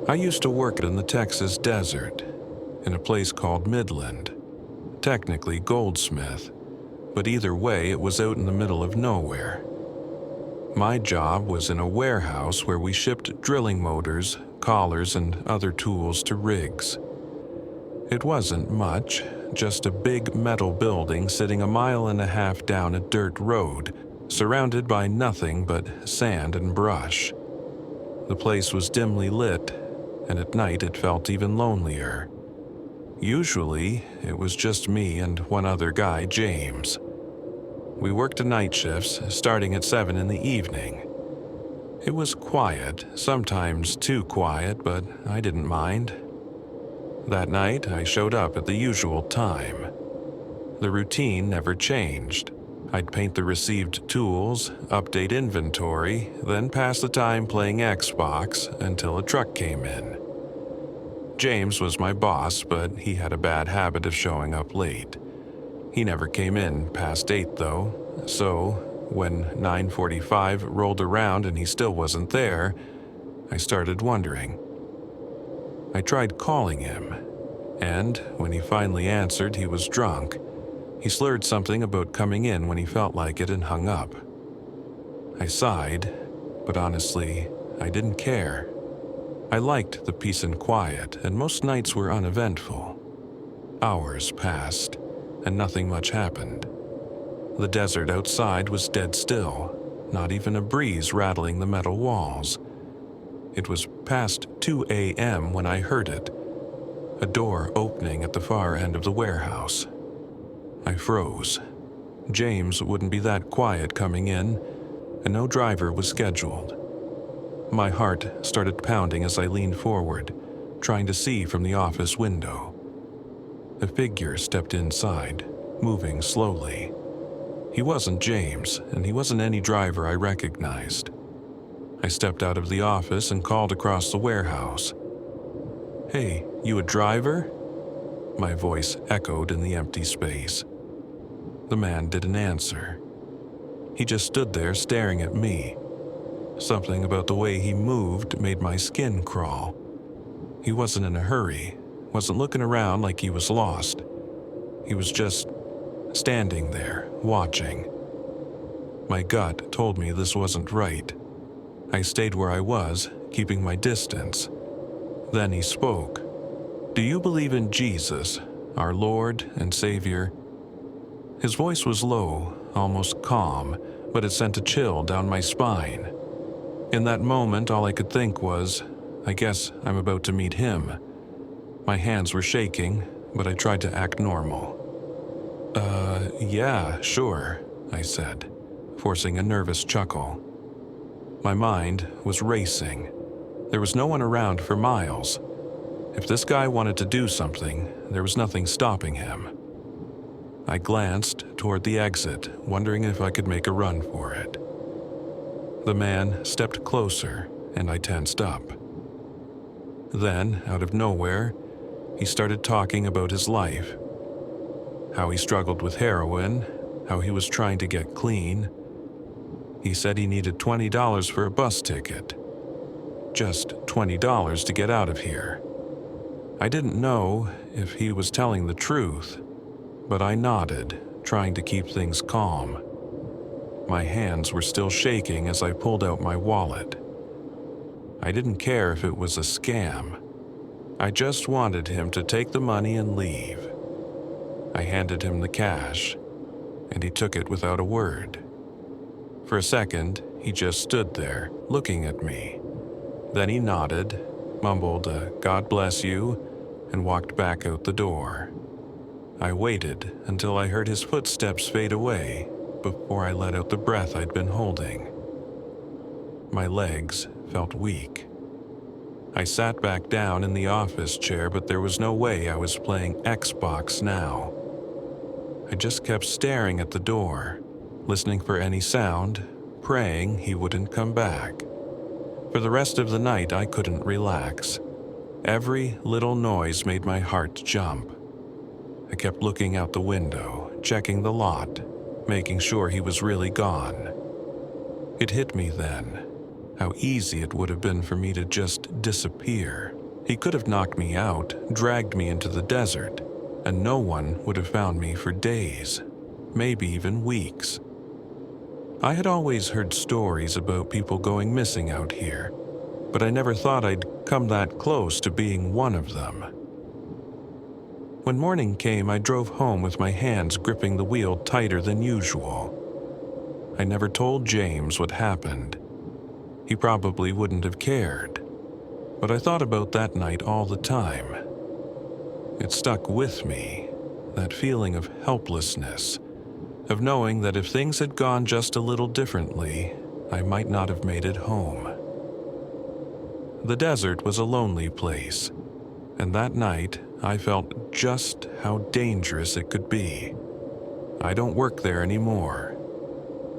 I used to work in the Texas desert, in a place called Midland, technically Goldsmith, but either way it was out in the middle of nowhere. My job was in a warehouse where we shipped drilling motors, collars, and other tools to rigs. It wasn't much, just a big metal building sitting a mile and a half down a dirt road, surrounded by nothing but sand and brush. The place was dimly lit, and at night it felt even lonelier. Usually, it was just me and one other guy, James. We worked night shifts, starting at 7 in the evening. It was quiet, sometimes too quiet, but I didn't mind. That night, I showed up at the usual time. The routine never changed. I'd paint the received tools, update inventory, then pass the time playing Xbox until a truck came in. James was my boss, but he had a bad habit of showing up late. He never came in past 8 though, so when 9:45 rolled around and he still wasn't there, I started wondering. I tried calling him, and when he finally answered, he was drunk. He slurred something about coming in when he felt like it and hung up. I sighed, but honestly, I didn't care. I liked the peace and quiet, and most nights were uneventful. Hours passed, and nothing much happened. The desert outside was dead still, not even a breeze rattling the metal walls. It was past 2 a.m. when I heard it, a door opening at the far end of the warehouse. I froze. James wouldn't be that quiet coming in, and no driver was scheduled. My heart started pounding as I leaned forward, trying to see from the office window. A figure stepped inside, moving slowly. He wasn't James, and he wasn't any driver I recognized. I stepped out of the office and called across the warehouse. "Hey, you a driver?" My voice echoed in the empty space. The man didn't answer. He just stood there staring at me. Something about the way he moved made my skin crawl. He wasn't in a hurry, wasn't looking around like he was lost. He was just standing there, watching. My gut told me this wasn't right. I stayed where I was, keeping my distance. Then he spoke. "Do you believe in Jesus, our Lord and Savior?" His voice was low, almost calm, but it sent a chill down my spine. In that moment, all I could think was, I guess I'm about to meet him. My hands were shaking, but I tried to act normal. Yeah, sure," I said, forcing a nervous chuckle. My mind was racing. There was no one around for miles. If this guy wanted to do something, there was nothing stopping him. I glanced toward the exit, wondering if I could make a run for it. The man stepped closer, and I tensed up. Then, out of nowhere, he started talking about his life. How he struggled with heroin, how he was trying to get clean. He said he needed $20 for a bus ticket. Just $20 to get out of here. I didn't know if he was telling the truth, but I nodded, trying to keep things calm. My hands were still shaking as I pulled out my wallet. I didn't care if it was a scam. I just wanted him to take the money and leave. I handed him the cash, and he took it without a word. For a second, he just stood there, looking at me. Then he nodded, mumbled a "God bless you," and walked back out the door. I waited until I heard his footsteps fade away before I let out the breath I'd been holding. My legs felt weak. I sat back down in the office chair, but there was no way I was playing Xbox now. I just kept staring at the door, listening for any sound, praying he wouldn't come back. For the rest of the night, I couldn't relax. Every little noise made my heart jump. I kept looking out the window, checking the lot, making sure he was really gone. It hit me then. How easy it would have been for me to just disappear. He could have knocked me out, dragged me into the desert, and no one would have found me for days, maybe even weeks. I had always heard stories about people going missing out here, but I never thought I'd come that close to being one of them. When morning came, I drove home with my hands gripping the wheel tighter than usual. I never told James what happened. He probably wouldn't have cared, but I thought about that night all the time. It stuck with me, that feeling of helplessness, of knowing that if things had gone just a little differently, I might not have made it home. The desert was a lonely place, and that night I felt just how dangerous it could be. I don't work there anymore.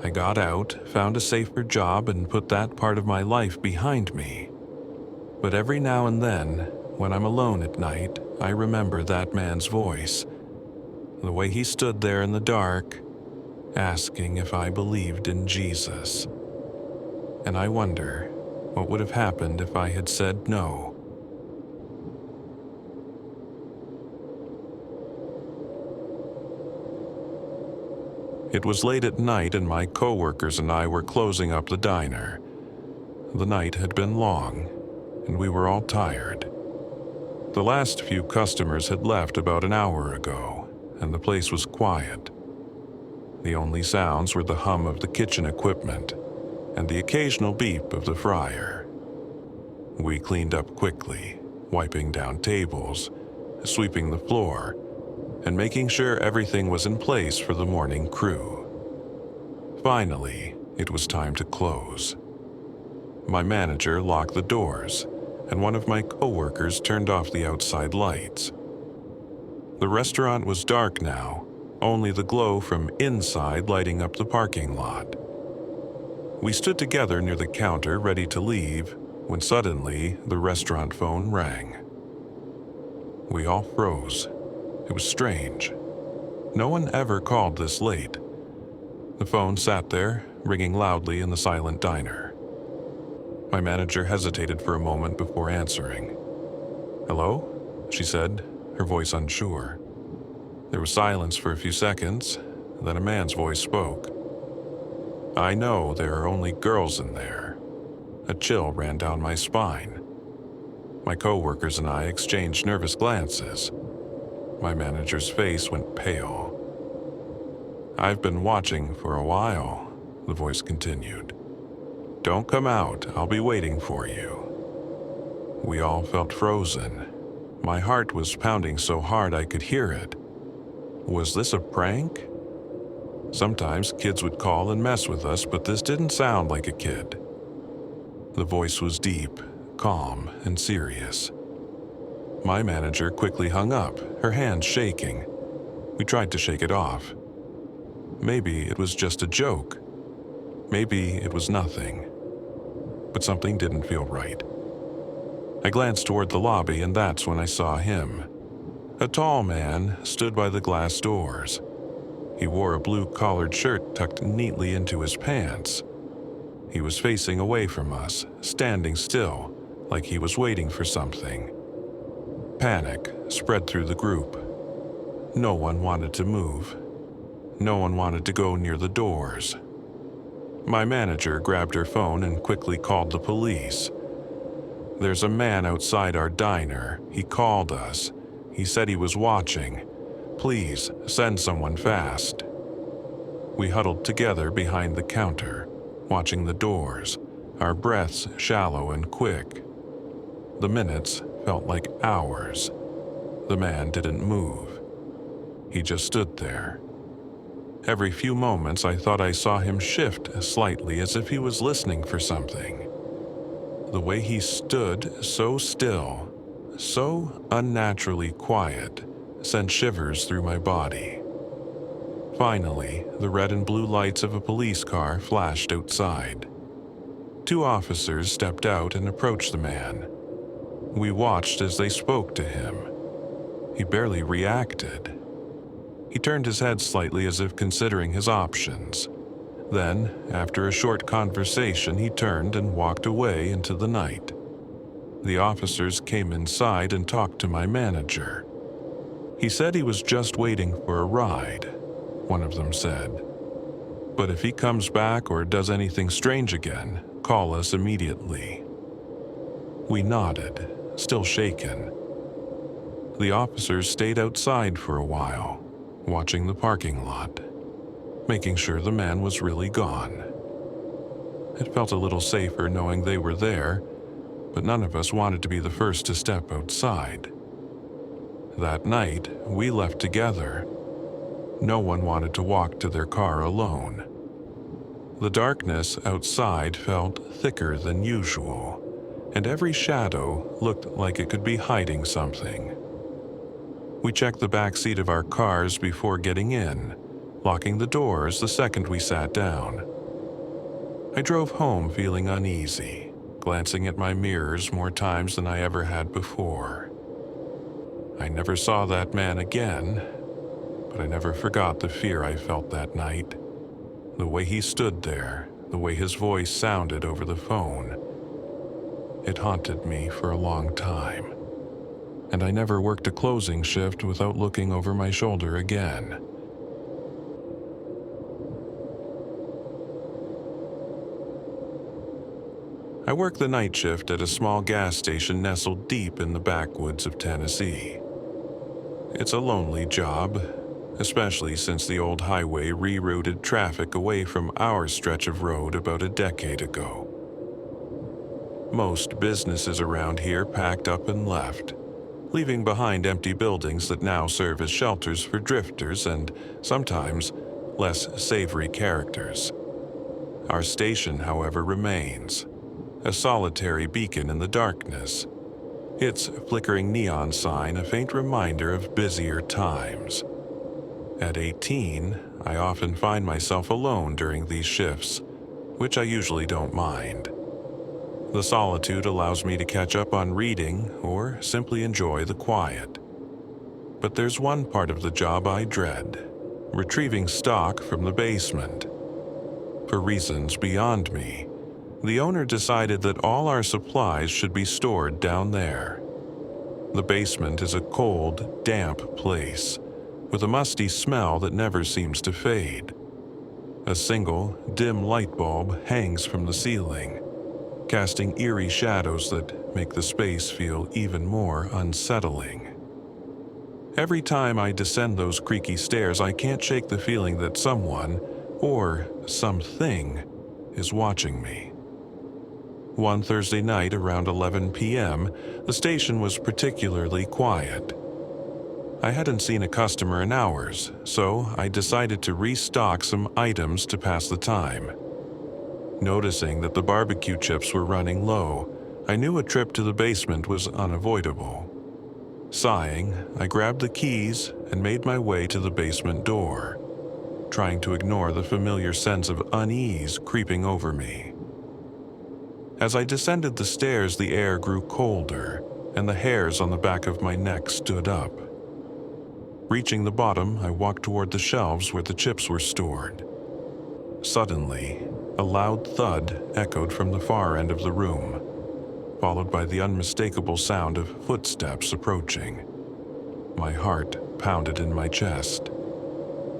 I got out, found a safer job, and put that part of my life behind me. But every now and then, when I'm alone at night, I remember that man's voice, the way he stood there in the dark, asking if I believed in Jesus. And I wonder what would have happened if I had said no. It was late at night and my coworkers and I were closing up the diner. The night had been long, and we were all tired. The last few customers had left about an hour ago, and the place was quiet. The only sounds were the hum of the kitchen equipment and the occasional beep of the fryer. We cleaned up quickly, wiping down tables, sweeping the floor, and making sure everything was in place for the morning crew. Finally, it was time to close. My manager locked the doors, and one of my coworkers turned off the outside lights. The restaurant was dark now, only the glow from inside lighting up the parking lot. We stood together near the counter ready to leave when suddenly the restaurant phone rang. We all froze. It was strange. No one ever called this late. The phone sat there, ringing loudly in the silent diner. My manager hesitated for a moment before answering. "Hello?" she said, her voice unsure. There was silence for a few seconds, then a man's voice spoke. "I know there are only girls in there." A chill ran down my spine. My coworkers and I exchanged nervous glances. My manager's face went pale. "I've been watching for a while," the voice continued. "Don't come out, I'll be waiting for you." We all felt frozen. My heart was pounding so hard I could hear it. Was this a prank? Sometimes kids would call and mess with us, but this didn't sound like a kid. The voice was deep, calm, and serious. My manager quickly hung up, her hands shaking. We tried to shake it off. Maybe it was just a joke. Maybe it was nothing. But something didn't feel right. I glanced toward the lobby, and that's when I saw him. A tall man stood by the glass doors. He wore a blue-collared shirt tucked neatly into his pants. He was facing away from us, standing still, like he was waiting for something. Panic spread through the group. No one wanted to move. No one wanted to go near the doors. My manager grabbed her phone and quickly called the police. "There's a man outside our diner. He called us. He said he was watching. Please send someone fast." We huddled together behind the counter, watching the doors, our breaths shallow and quick. The minutes felt like hours. The man didn't move. He just stood there. Every few moments I thought I saw him shift slightly as if he was listening for something. The way he stood so still, so unnaturally quiet, sent shivers through my body. Finally, the red and blue lights of a police car flashed outside. 2 officers stepped out and approached the man. We watched as they spoke to him. He barely reacted. He turned his head slightly as if considering his options. Then, after a short conversation, he turned and walked away into the night. The officers came inside and talked to my manager. He said he was just waiting for a ride, one of them said. But if he comes back or does anything strange again, call us immediately. We nodded, still shaken. The officers stayed outside for a while, watching the parking lot, making sure the man was really gone. It felt a little safer knowing they were there, but none of us wanted to be the first to step outside. That night, we left together. No one wanted to walk to their car alone. The darkness outside felt thicker than usual, and every shadow looked like it could be hiding something. We checked the back seat of our cars before getting in, locking the doors the second we sat down. I drove home feeling uneasy, glancing at my mirrors more times than I ever had before. I never saw that man again, but I never forgot the fear I felt that night. The way he stood there, the way his voice sounded over the phone. It haunted me for a long time, and I never worked a closing shift without looking over my shoulder again. I worked the night shift at a small gas station nestled deep in the backwoods of Tennessee. It's a lonely job, especially since the old highway rerouted traffic away from our stretch of road about a decade ago. Most businesses around here packed up and left, leaving behind empty buildings that now serve as shelters for drifters and, sometimes, less savory characters. Our station, however, remains, a solitary beacon in the darkness, its flickering neon sign a faint reminder of busier times. At 18, I often find myself alone during these shifts, which I usually don't mind. The solitude allows me to catch up on reading or simply enjoy the quiet. But there's one part of the job I dread: retrieving stock from the basement. For reasons beyond me, the owner decided that all our supplies should be stored down there. The basement is a cold, damp place, with a musty smell that never seems to fade. A single, dim light bulb hangs from the ceiling, casting eerie shadows that make the space feel even more unsettling. Every time I descend those creaky stairs, I can't shake the feeling that someone, or something, is watching me. One Thursday night around 11 p.m., the station was particularly quiet. I hadn't seen a customer in hours, so I decided to restock some items to pass the time. Noticing that the barbecue chips were running low, I knew a trip to the basement was unavoidable. Sighing, I grabbed the keys and made my way to the basement door, trying to ignore the familiar sense of unease creeping over me. As I descended the stairs, the air grew colder, and the hairs on the back of my neck stood up. Reaching the bottom, I walked toward the shelves where the chips were stored. Suddenly, a loud thud echoed from the far end of the room, followed by the unmistakable sound of footsteps approaching. My heart pounded in my chest.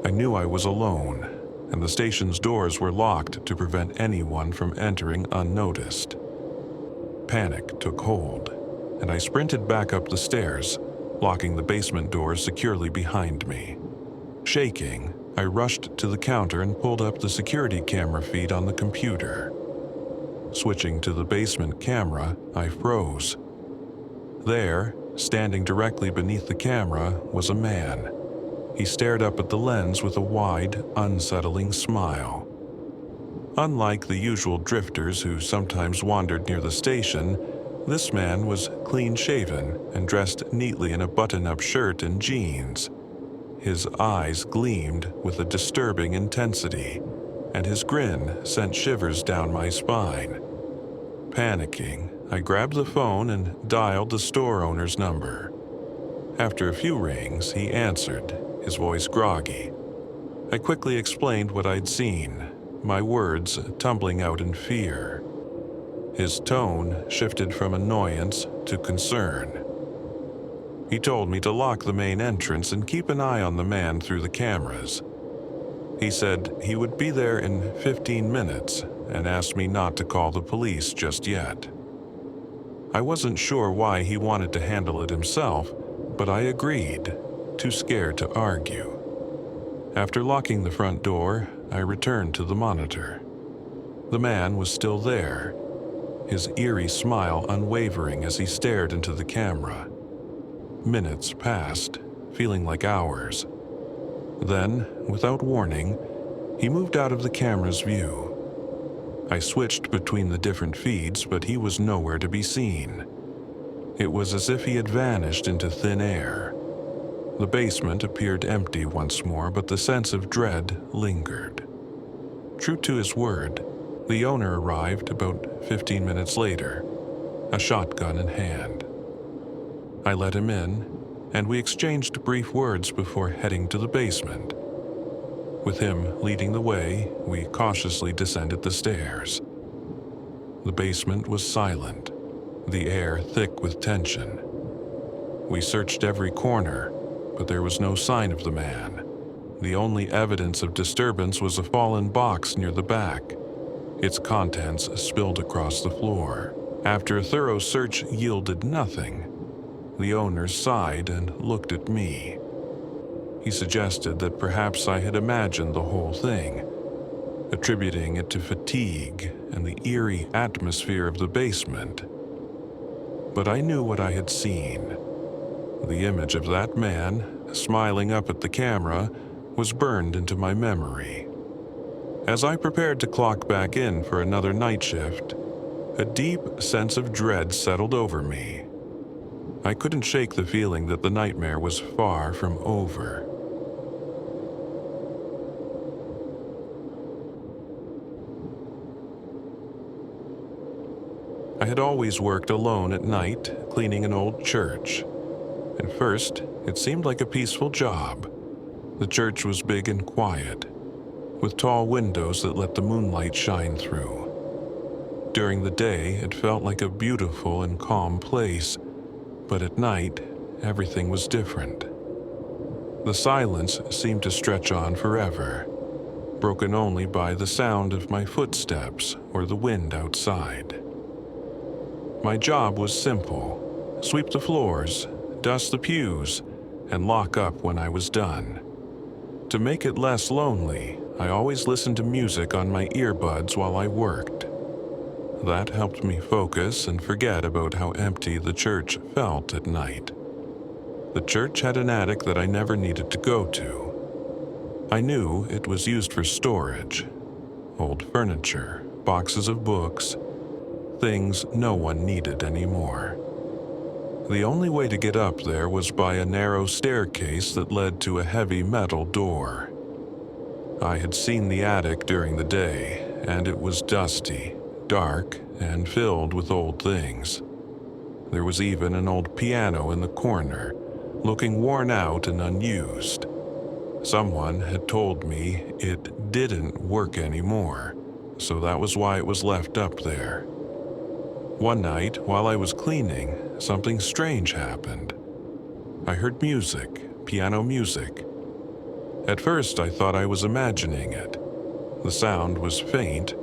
I knew I was alone, and the station's doors were locked to prevent anyone from entering unnoticed. Panic took hold, and I sprinted back up the stairs, locking the basement doors securely behind me. Shaking, I rushed to the counter and pulled up the security camera feed on the computer. Switching to the basement camera, I froze. There, standing directly beneath the camera, was a man. He stared up at the lens with a wide, unsettling smile. Unlike the usual drifters who sometimes wandered near the station, this man was clean-shaven and dressed neatly in a button-up shirt and jeans. His eyes gleamed with a disturbing intensity, and his grin sent shivers down my spine. Panicking, I grabbed the phone and dialed the store owner's number. After a few rings, he answered, his voice groggy. I quickly explained what I'd seen, my words tumbling out in fear. His tone shifted from annoyance to concern. He told me to lock the main entrance and keep an eye on the man through the cameras. He said he would be there in 15 minutes and asked me not to call the police just yet. I wasn't sure why he wanted to handle it himself, but I agreed, too scared to argue. After locking the front door, I returned to the monitor. The man was still there, his eerie smile unwavering as he stared into the camera. Minutes passed, feeling like hours. Then, without warning, he moved out of the camera's view. I switched between the different feeds, but he was nowhere to be seen. It was as if he had vanished into thin air. The basement appeared empty once more, but the sense of dread lingered. True to his word, the owner arrived about 15 minutes later, a shotgun in hand. I let him in, and we exchanged brief words before heading to the basement. With him leading the way, we cautiously descended the stairs. The basement was silent, the air thick with tension. We searched every corner, but there was no sign of the man. The only evidence of disturbance was a fallen box near the back, its contents spilled across the floor. After a thorough search yielded nothing, the owner sighed and looked at me. He suggested that perhaps I had imagined the whole thing, attributing it to fatigue and the eerie atmosphere of the basement. But I knew what I had seen. The image of that man, smiling up at the camera, was burned into my memory. As I prepared to clock back in for another night shift, a deep sense of dread settled over me. I couldn't shake the feeling that the nightmare was far from over. I had always worked alone at night, cleaning an old church. At first, it seemed like a peaceful job. The church was big and quiet, with tall windows that let the moonlight shine through. During the day, it felt like a beautiful and calm place, but at night, everything was different. The silence seemed to stretch on forever, broken only by the sound of my footsteps or the wind outside. My job was simple: sweep the floors, dust the pews, and lock up when I was done. To make it less lonely, I always listened to music on my earbuds while I worked. That helped me focus and forget about how empty the church felt at night. The church had an attic that I never needed to go to. I knew it was used for storage: old furniture, boxes of books, things no one needed anymore. The only way to get up there was by a narrow staircase that led to a heavy metal door. I had seen the attic during the day, and it was dusty, dark, and filled with old things. There was even an old piano in the corner, looking worn out and unused. Someone had told me it didn't work anymore, so that was why it was left up there. One night, while I was cleaning, something strange happened. I heard music, piano music. At first, I thought I was imagining it. The sound was faint,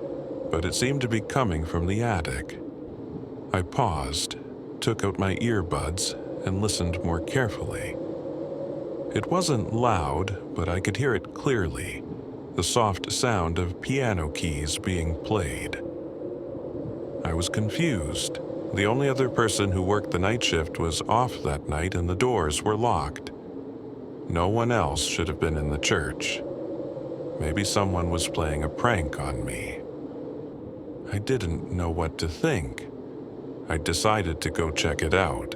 but it seemed to be coming from the attic. I paused, took out my earbuds, and listened more carefully. It wasn't loud, but I could hear it clearly, the soft sound of piano keys being played. I was confused. The only other person who worked the night shift was off that night and the doors were locked. No one else should have been in the church. Maybe someone was playing a prank on me. I didn't know what to think. I decided to go check it out.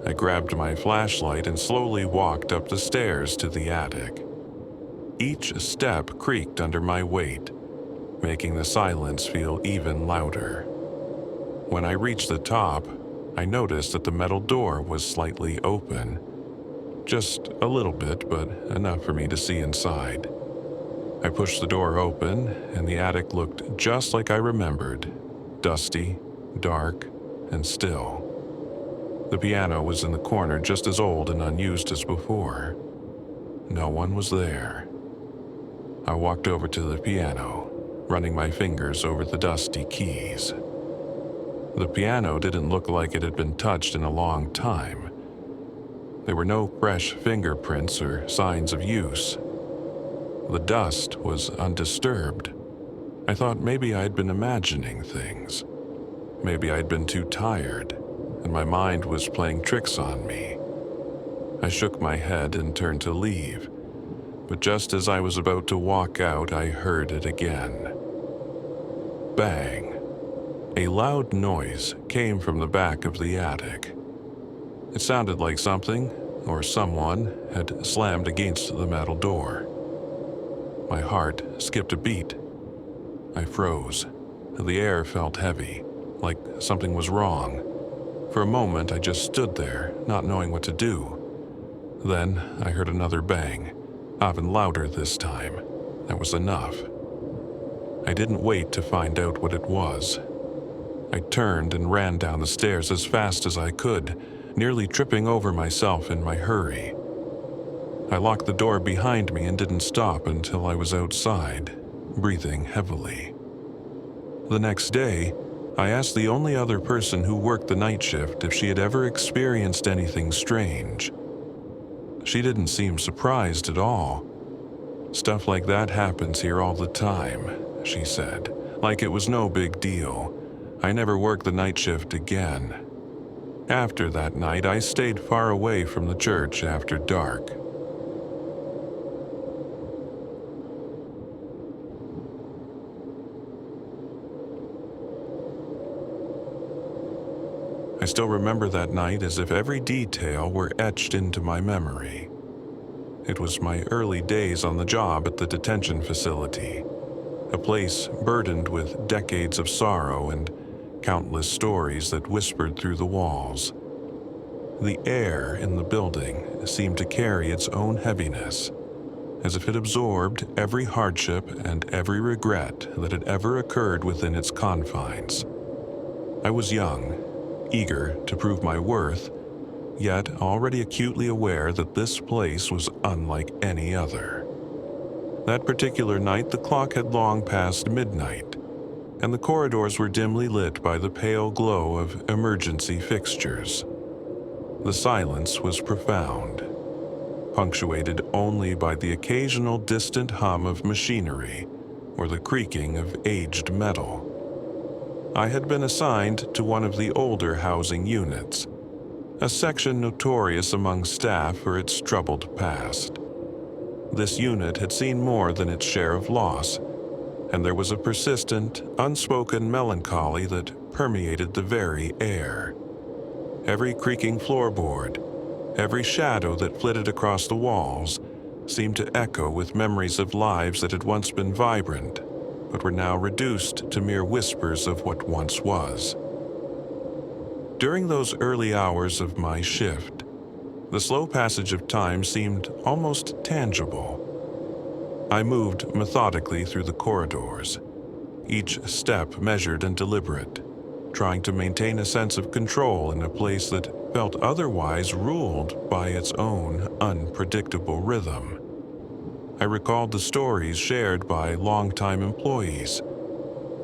I grabbed my flashlight and slowly walked up the stairs to the attic. Each step creaked under my weight, making the silence feel even louder. When I reached the top, I noticed that the metal door was slightly open. Just a little bit, but enough for me to see inside. I pushed the door open, and the attic looked just like I remembered, dusty, dark, and still. The piano was in the corner, just as old and unused as before. No one was there. I walked over to the piano, running my fingers over the dusty keys. The piano didn't look like it had been touched in a long time. There were no fresh fingerprints or signs of use. The dust was undisturbed. I thought maybe I'd been imagining things. Maybe I'd been too tired, and my mind was playing tricks on me. I shook my head and turned to leave, but just as I was about to walk out, I heard it again. Bang. A loud noise came from the back of the attic. It sounded like something, or someone, had slammed against the metal door. My heart skipped a beat. I froze. The air felt heavy, like something was wrong. For a moment, I just stood there, not knowing what to do. Then I heard another bang, even louder this time. That was enough. I didn't wait to find out what it was. I turned and ran down the stairs as fast as I could, nearly tripping over myself in my hurry. I locked the door behind me and didn't stop until I was outside, breathing heavily. The next day, I asked the only other person who worked the night shift if she had ever experienced anything strange. She didn't seem surprised at all. "Stuff like that happens here all the time," she said, like it was no big deal. I never worked the night shift again. After that night, I stayed far away from the church after dark. I still remember that night as if every detail were etched into my memory. It was my early days on the job at the detention facility, a place burdened with decades of sorrow and countless stories that whispered through the walls. The air in the building seemed to carry its own heaviness, as if it absorbed every hardship and every regret that had ever occurred within its confines. I was young, eager to prove my worth, yet already acutely aware that this place was unlike any other. That particular night, the clock had long passed midnight, and the corridors were dimly lit by the pale glow of emergency fixtures. The silence was profound, punctuated only by the occasional distant hum of machinery or the creaking of aged metal. I had been assigned to one of the older housing units, a section notorious among staff for its troubled past. This unit had seen more than its share of loss, and there was a persistent, unspoken melancholy that permeated the very air. Every creaking floorboard, every shadow that flitted across the walls, seemed to echo with memories of lives that had once been vibrant, but were now reduced to mere whispers of what once was. During those early hours of my shift, the slow passage of time seemed almost tangible. I moved methodically through the corridors, each step measured and deliberate, trying to maintain a sense of control in a place that felt otherwise ruled by its own unpredictable rhythm. I recalled the stories shared by longtime employees,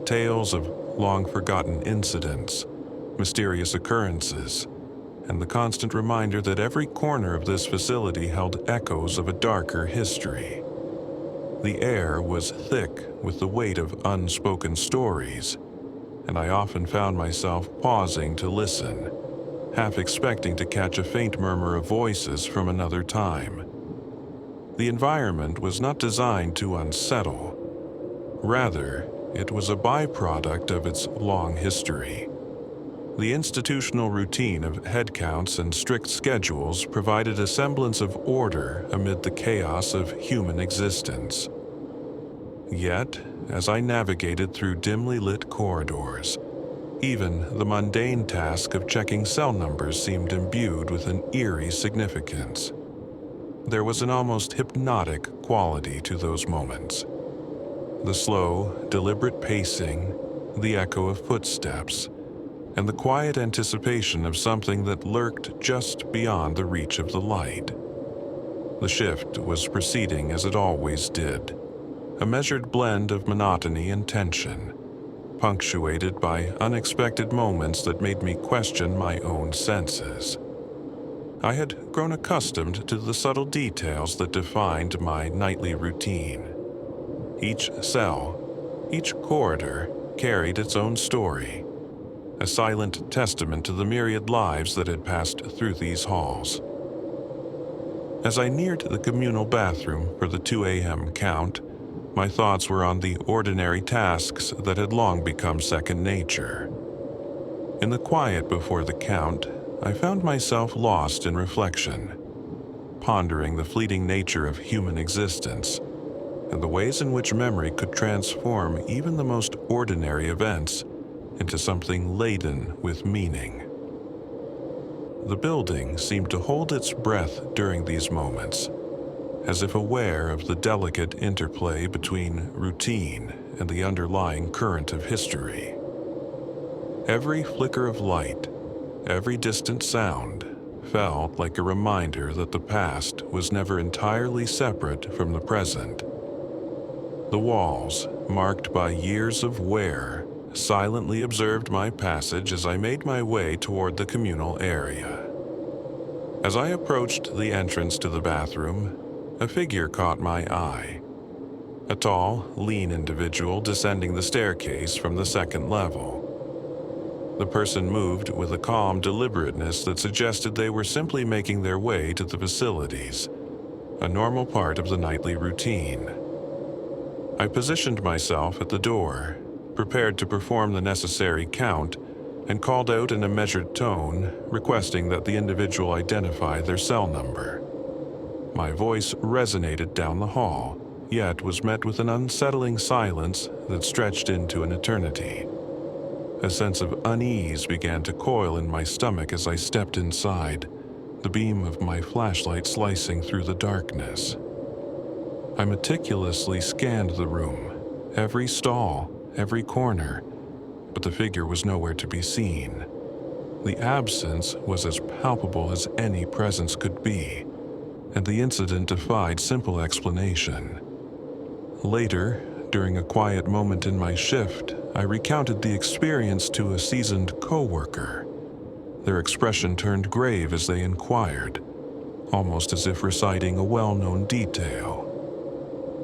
tales of long-forgotten incidents, mysterious occurrences, and the constant reminder that every corner of this facility held echoes of a darker history. The air was thick with the weight of unspoken stories, and I often found myself pausing to listen, half expecting to catch a faint murmur of voices from another time. The environment was not designed to unsettle. Rather, it was a byproduct of its long history. The institutional routine of head counts and strict schedules provided a semblance of order amid the chaos of human existence. Yet, as I navigated through dimly lit corridors, even the mundane task of checking cell numbers seemed imbued with an eerie significance. There was an almost hypnotic quality to those moments, The slow, deliberate pacing, the echo of footsteps, and the quiet anticipation of something that lurked just beyond the reach of the light. The shift was proceeding as it always did, a measured blend of monotony and tension, punctuated by unexpected moments that made me question my own senses. I had grown accustomed to the subtle details that defined my nightly routine. Each cell, each corridor carried its own story, a silent testament to the myriad lives that had passed through these halls. As I neared the communal bathroom for the 2 a.m. count, my thoughts were on the ordinary tasks that had long become second nature. In the quiet before the count, I found myself lost in reflection, pondering the fleeting nature of human existence and the ways in which memory could transform even the most ordinary events into something laden with meaning. The building seemed to hold its breath during these moments, as if aware of the delicate interplay between routine and the underlying current of history. Every flicker of light, every distant sound, felt like a reminder that the past was never entirely separate from the present. The walls, marked by years of wear, silently observed my passage as I made my way toward the communal area. As I approached the entrance to the bathroom, a figure caught my eye. A tall, lean individual descending the staircase from the second level. The person moved with a calm deliberateness that suggested they were simply making their way to the facilities, a normal part of the nightly routine. I positioned myself at the door, prepared to perform the necessary count, and called out in a measured tone, requesting that the individual identify their cell number. My voice resonated down the hall, yet was met with an unsettling silence that stretched into an eternity. A sense of unease began to coil in my stomach as I stepped inside, the beam of my flashlight slicing through the darkness. I meticulously scanned the room, every stall, every corner, but the figure was nowhere to be seen. The absence was as palpable as any presence could be, and the incident defied simple explanation. Later, during a quiet moment in my shift, I recounted the experience to a seasoned coworker. Their expression turned grave as they inquired, almost as if reciting a well-known detail.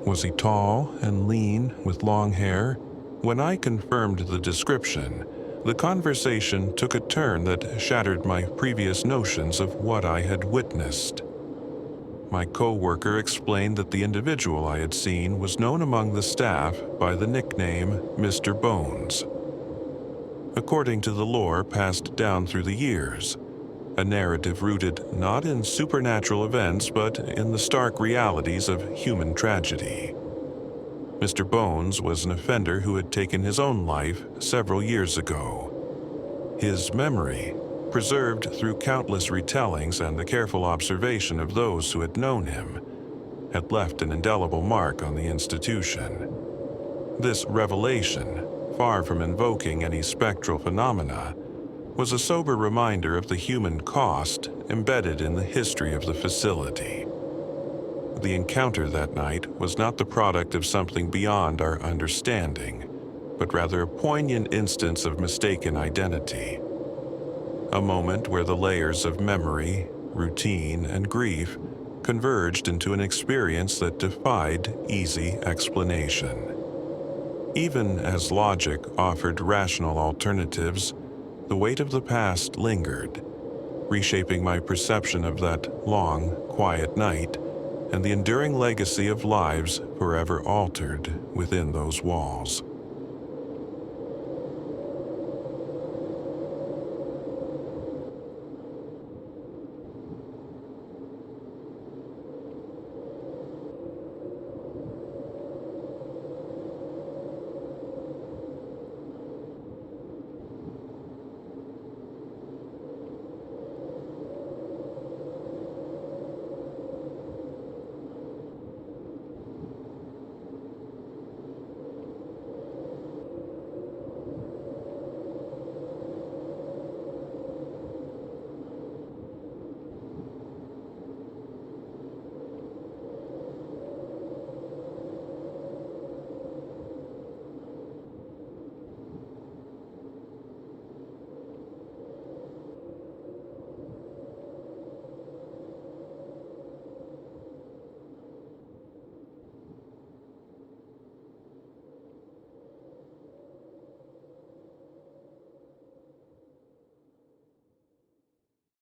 Was he tall and lean with long hair? When I confirmed the description, the conversation took a turn that shattered my previous notions of what I had witnessed. My coworker explained that the individual I had seen was known among the staff by the nickname Mr. Bones. According to the lore passed down through the years, a narrative rooted not in supernatural events but in the stark realities of human tragedy. Mr. Bones was an offender who had taken his own life several years ago. His memory, preserved through countless retellings and the careful observation of those who had known him, had left an indelible mark on the institution. This revelation, far from invoking any spectral phenomena, was a sober reminder of the human cost embedded in the history of the facility. The encounter that night was not the product of something beyond our understanding, but rather a poignant instance of mistaken identity. A moment where the layers of memory, routine, and grief converged into an experience that defied easy explanation. Even as logic offered rational alternatives, the weight of the past lingered, reshaping my perception of that long, quiet night and the enduring legacy of lives forever altered within those walls.